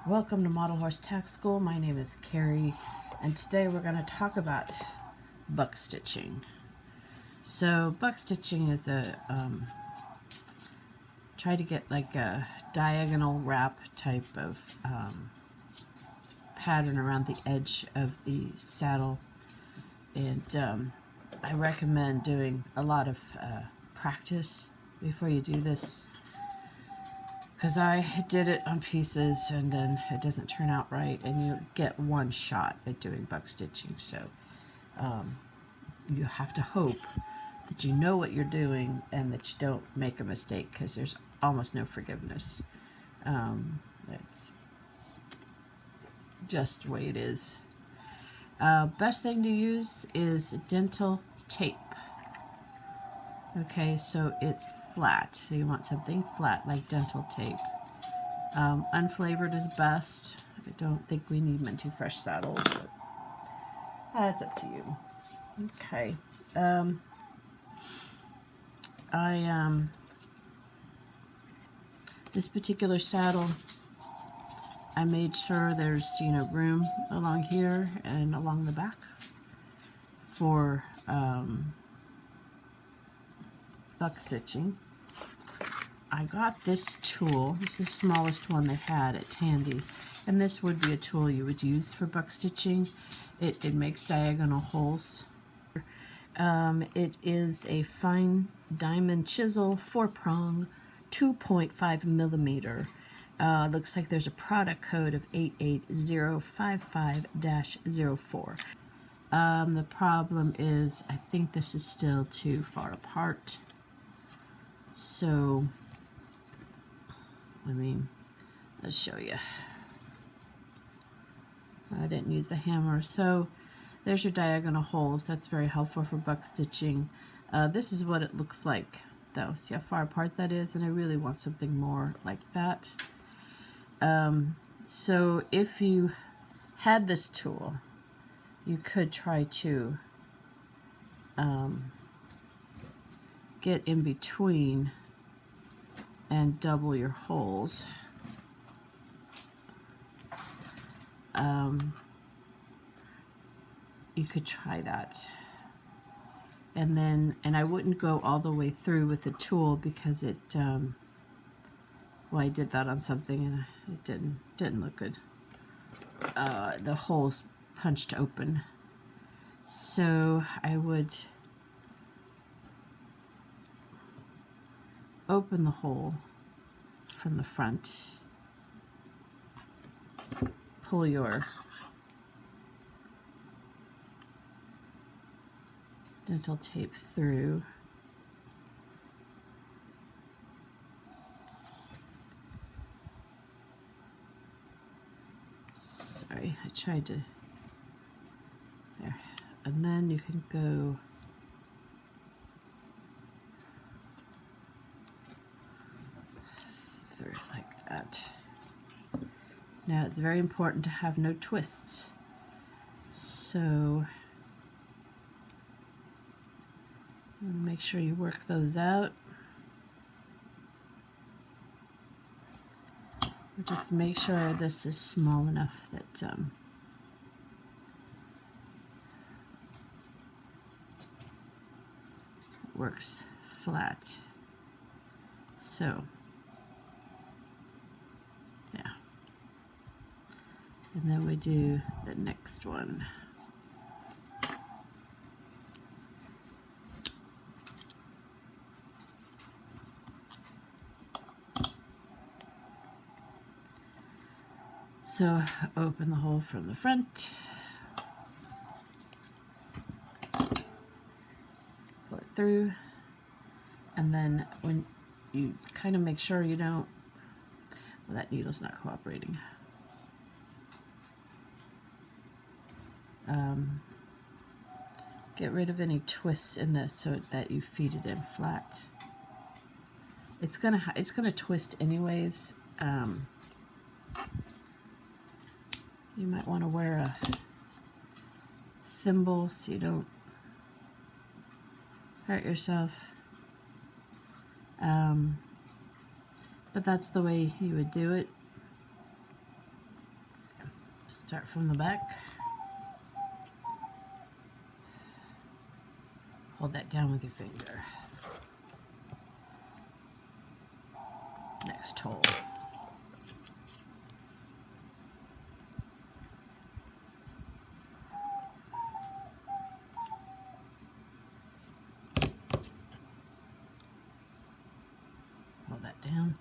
Welcome to Model Horse Tack School. My name is Carrie, and today we're going to talk about buck stitching. So buck stitching is try to get like a diagonal wrap type of pattern around the edge of the saddle, and I recommend doing a lot of practice before you do this, because I did it on pieces and then it doesn't turn out right, and you get one shot at doing buck stitching. So you have to hope that you know what you're doing and that you don't make a mistake, because there's almost no forgiveness. It's just the way it is. Best thing to use is dental tape. Okay, so it's flat, so you want something flat like dental tape. Unflavored is best. I don't think we need Minty Fresh saddles, but that's up to you. Okay. This particular saddle, I made sure there's, room along here and along the back for buck stitching. I got this tool. It's the smallest one they had at Tandy, and this would be a tool you would use for buck stitching. It makes diagonal holes. It is a fine diamond chisel, 4-prong, 2.5 millimeter. Looks like there's a product code of 88055-04. The problem is I think this is still too far apart. So, let's show you. I didn't use the hammer. So there's your diagonal holes. That's very helpful for buck stitching. This is what it looks like though. See how far apart that is? And I really want something more like that. So if you had this tool, you could try to get in between and double your holes. You could try that. And I wouldn't go all the way through with the tool, because it, well, I did that on something and it didn't look good. The holes punched open. So I would open the hole from the front, pull your dental tape through, sorry, I tried to, there, and then you can go through like that. Now it's very important to have no twists, so make sure you work those out. Just make sure this is small enough that it works flat. So, yeah. And then we do the next one. So open the hole from the front, pull it through, and then when you kind of make sure you don't, well, that needle's not cooperating. Get rid of any twists in this so that you feed it in flat. It's gonna twist anyways. You might want to wear a thimble so you don't hurt yourself. But that's the way you would do it. Start from the back. Hold that down with your finger. Next hole. Hold that down.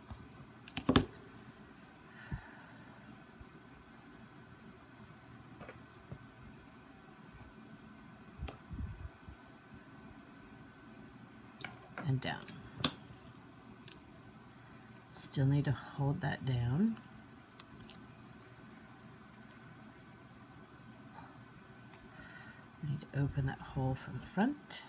And down. Still need to hold that down. We need to open that hole from the front.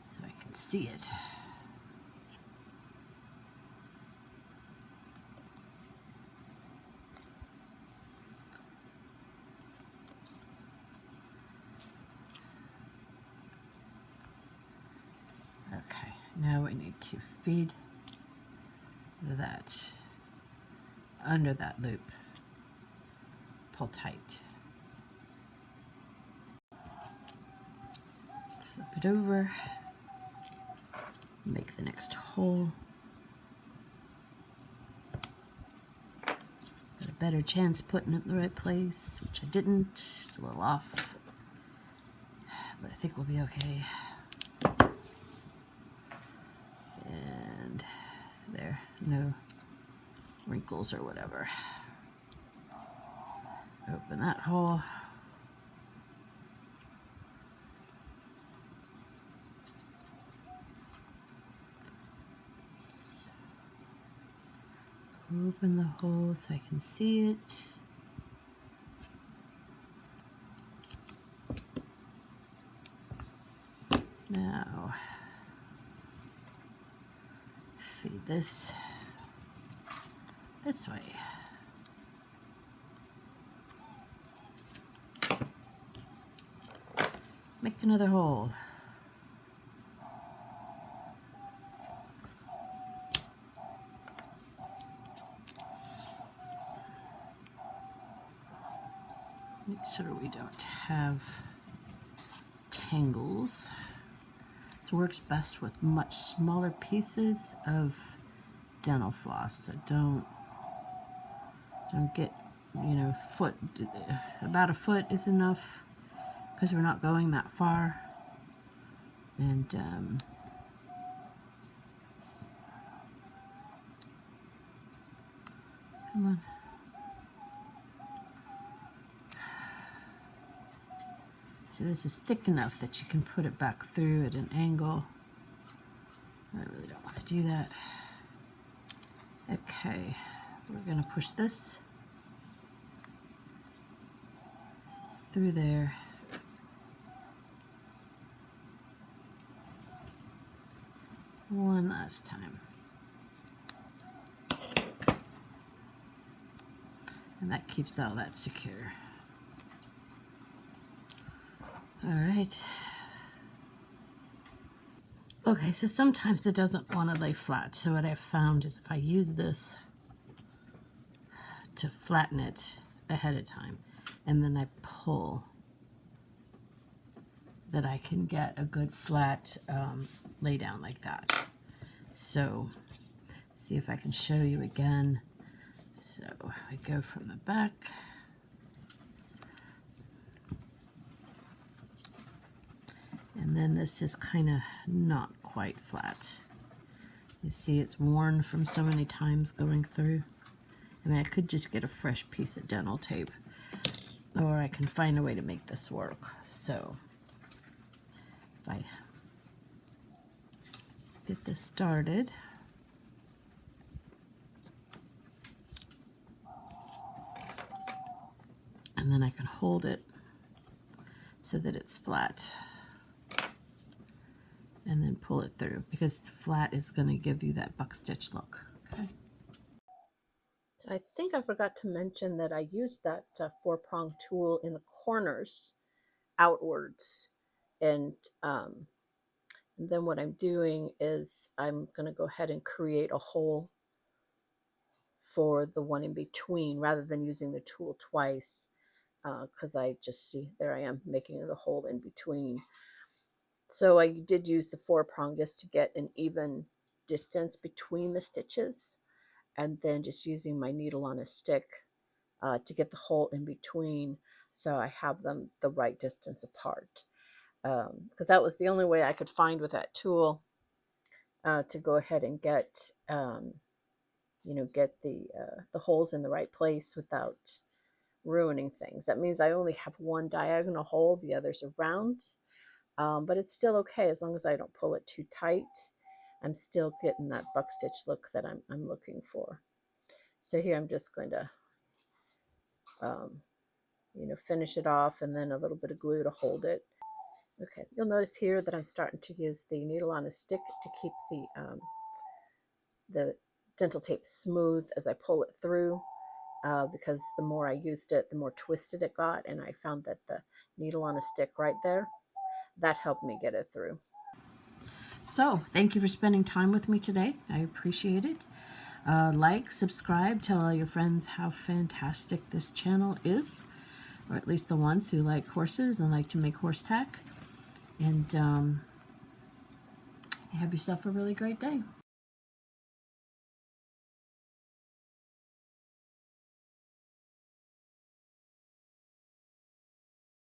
So I can see it. Okay, now we need to feed that under that loop. Pull tight. Flip it over. Make the next hole. Got a better chance of putting it in the right place, which I didn't. It's a little off, but I think we'll be okay. And there, no wrinkles or whatever. Open that hole. Open the hole so I can see it. Now, feed this way. Make another hole. Make sure we don't have tangles. This works best with much smaller pieces of dental floss. So don't get, you know, about a foot is enough because we're not going that far. And come on. So this is thick enough that you can put it back through at an angle. I really don't want to do that. Okay, we're going to push this through there. One last time. And that keeps all that secure. All right. Okay, so sometimes it doesn't want to lay flat. So what I've found is if I use this to flatten it ahead of time, and then I pull, that I can get a good flat lay down like that. So see if I can show you again. So I go from the back. And then this is kind of not quite flat. You see it's worn from so many times going through. I mean, I could just get a fresh piece of dental tape, or I can find a way to make this work. So if I get this started, and then I can hold it so that it's flat, and then pull it through, because the flat is going to give you that buck stitch look. Okay. So I think I forgot to mention that I used that 4-prong tool in the corners outwards. And then what I'm doing is I'm going to go ahead and create a hole for the one in between rather than using the tool twice, because I just see there I am making the hole in between. So I did use the 4-prong just to get an even distance between the stitches, and then just using my needle on a stick to get the hole in between so I have them the right distance apart. Because that was the only way I could find with that tool to go ahead and get get the holes in the right place without ruining things. That means I only have one diagonal hole, the others are round, but it's still okay as long as I don't pull it too tight. I'm still getting that buck stitch look that I'm looking for. So here I'm just going to finish it off, and then a little bit of glue to hold it. Okay, you'll notice here that I'm starting to use the needle on a stick to keep the dental tape smooth as I pull it through, because the more I used it, the more twisted it got, and I found that the needle on a stick right there, that helped me get it through. So, thank you for spending time with me today. I appreciate it. Like, subscribe, tell all your friends how fantastic this channel is, or at least the ones who like horses and like to make horse tack. And have yourself a really great day.